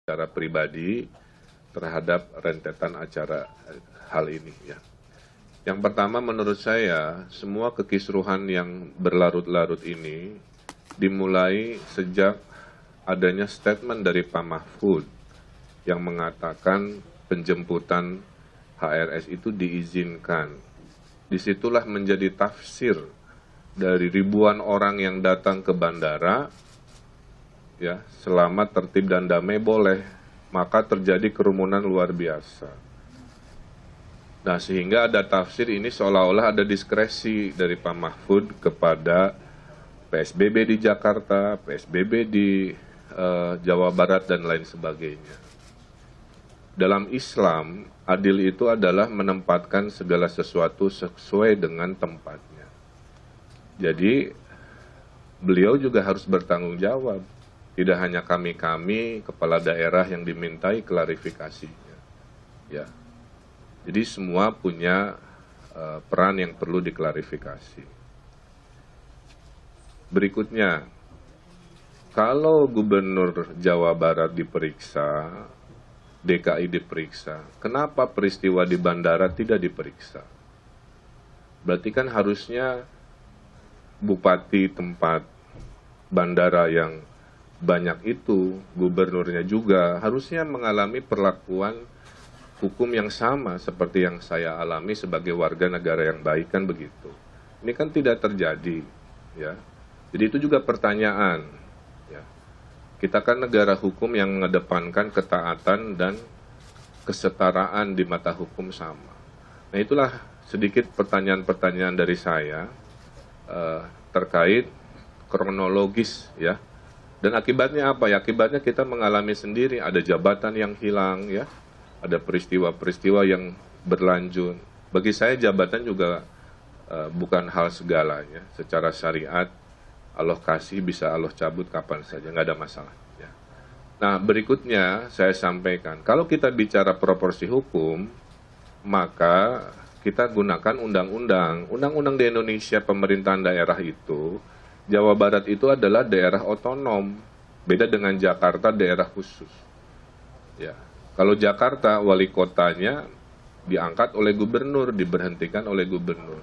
secara pribadi terhadap rentetan acara hal ini ya. Yang pertama menurut saya semua kekisruhan yang berlarut-larut ini dimulai sejak adanya statement dari Pak Mahfud yang mengatakan penjemputan HRS itu diizinkan. Disitulah menjadi tafsir dari ribuan orang yang datang ke bandara, ya, selama tertib dan damai boleh, maka terjadi kerumunan luar biasa. Nah, sehingga ada tafsir ini seolah-olah ada diskresi dari Pak Mahfud kepada PSBB di Jakarta, PSBB di Jawa Barat, dan lain sebagainya. Dalam Islam, adil itu adalah menempatkan segala sesuatu sesuai dengan tempatnya. Jadi, beliau juga harus bertanggung jawab. Tidak hanya kami kepala daerah yang dimintai klarifikasinya. Ya. Jadi semua punya peran yang perlu diklarifikasi. Berikutnya, kalau Gubernur Jawa Barat diperiksa, DKI diperiksa, kenapa peristiwa di bandara tidak diperiksa? Berarti kan harusnya bupati tempat bandara yang banyak itu, gubernurnya juga harusnya mengalami perlakuan hukum yang sama seperti yang saya alami sebagai warga negara yang baik, kan begitu. Ini kan tidak terjadi, ya. Jadi itu juga pertanyaan, ya. Kita kan negara hukum yang mengedepankan ketaatan dan kesetaraan di mata hukum sama. Nah, itulah sedikit pertanyaan-pertanyaan dari saya terkait kronologis, ya. Dan akibatnya apa ya? Akibatnya kita mengalami sendiri, ada jabatan yang hilang, ya, ada peristiwa-peristiwa yang berlanjut. Bagi saya jabatan juga bukan hal segalanya. Secara syariat, Allah kasih bisa Allah cabut kapan saja, nggak ada masalah. Ya. Nah, berikutnya saya sampaikan, kalau kita bicara proporsi hukum, maka kita gunakan undang-undang. Undang-undang di Indonesia pemerintahan daerah itu, Jawa Barat itu adalah daerah otonom, beda dengan Jakarta daerah khusus. Ya, kalau Jakarta wali kotanya diangkat oleh gubernur, diberhentikan oleh gubernur.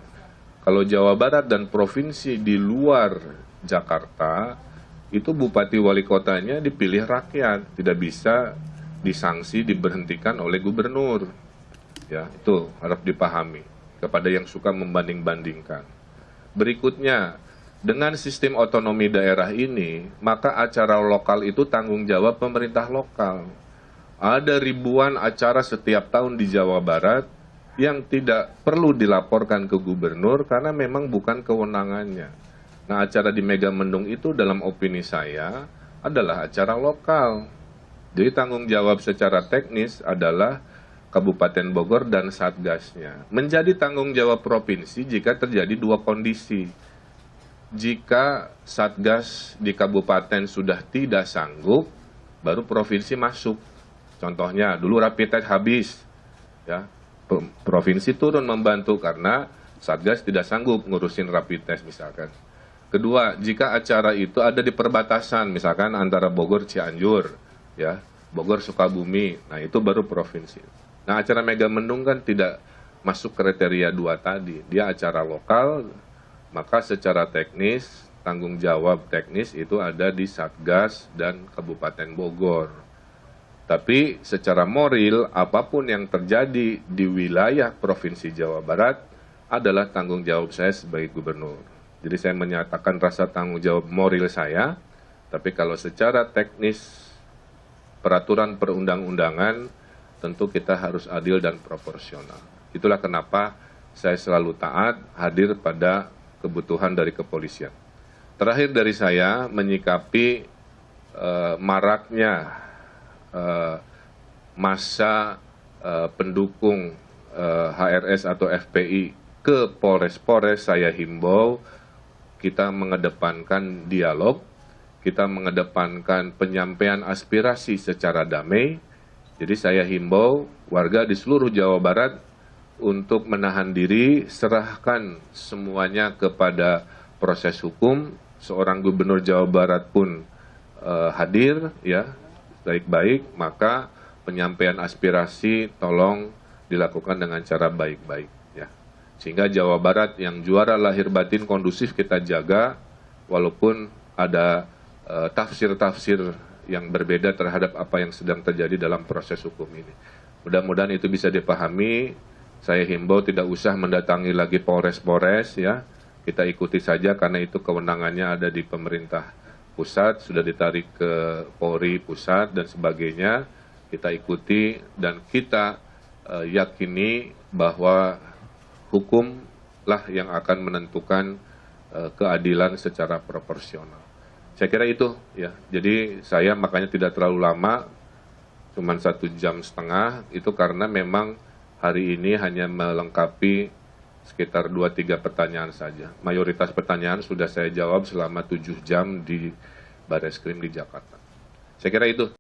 Kalau Jawa Barat dan provinsi di luar Jakarta itu bupati wali kotanya dipilih rakyat, tidak bisa disanksi, diberhentikan oleh gubernur. Ya, itu harus dipahami kepada yang suka membanding-bandingkan. Berikutnya, dengan sistem otonomi daerah ini, maka acara lokal itu tanggung jawab pemerintah lokal. Ada ribuan acara setiap tahun di Jawa Barat yang tidak perlu dilaporkan ke gubernur karena memang bukan kewenangannya. Nah, acara di Megamendung itu dalam opini saya adalah acara lokal. Jadi tanggung jawab secara teknis adalah Kabupaten Bogor dan Satgasnya. Menjadi tanggung jawab provinsi jika terjadi dua kondisi. Jika Satgas di kabupaten sudah tidak sanggup, baru provinsi masuk. Contohnya, dulu rapid test habis, ya, provinsi turun membantu karena Satgas tidak sanggup ngurusin rapid test misalkan. Kedua, jika acara itu ada di perbatasan, misalkan antara Bogor Cianjur, ya, Bogor Sukabumi, nah itu baru provinsi. Nah, acara Megamendung kan tidak masuk kriteria dua tadi, dia acara lokal. Maka secara teknis, tanggung jawab teknis itu ada di Satgas dan Kabupaten Bogor. Tapi secara moral, apapun yang terjadi di wilayah Provinsi Jawa Barat adalah tanggung jawab saya sebagai gubernur. Jadi saya menyatakan rasa tanggung jawab moral saya, tapi kalau secara teknis, peraturan perundang-undangan, tentu kita harus adil dan proporsional. Itulah kenapa saya selalu taat hadir pada kebutuhan dari kepolisian. Terakhir dari saya menyikapi maraknya massa pendukung HRS atau FPI ke Polres-Polres, saya himbau kita mengedepankan dialog, kita mengedepankan penyampaian aspirasi secara damai. Jadi saya himbau warga di seluruh Jawa Barat untuk menahan diri, serahkan semuanya kepada proses hukum. Seorang gubernur Jawa Barat pun hadir, ya, baik-baik, maka penyampaian aspirasi tolong dilakukan dengan cara baik-baik, ya. Sehingga Jawa Barat yang juara lahir batin kondusif kita jaga, walaupun ada tafsir-tafsir yang berbeda terhadap apa yang sedang terjadi dalam proses hukum ini. Mudah-mudahan itu bisa dipahami. Saya himbau tidak usah mendatangi lagi Polres-Polres, ya. Kita ikuti saja karena itu kewenangannya ada di pemerintah pusat, sudah ditarik ke Polri pusat dan sebagainya. Kita ikuti dan kita yakini bahwa hukumlah yang akan menentukan keadilan secara proporsional. Saya kira itu, ya. Jadi saya makanya tidak terlalu lama, cuma 1,5 jam, itu karena memang hari ini hanya melengkapi sekitar 2-3 pertanyaan saja. Mayoritas pertanyaan sudah saya jawab selama 7 jam di Bareskrim di Jakarta. Saya kira itu.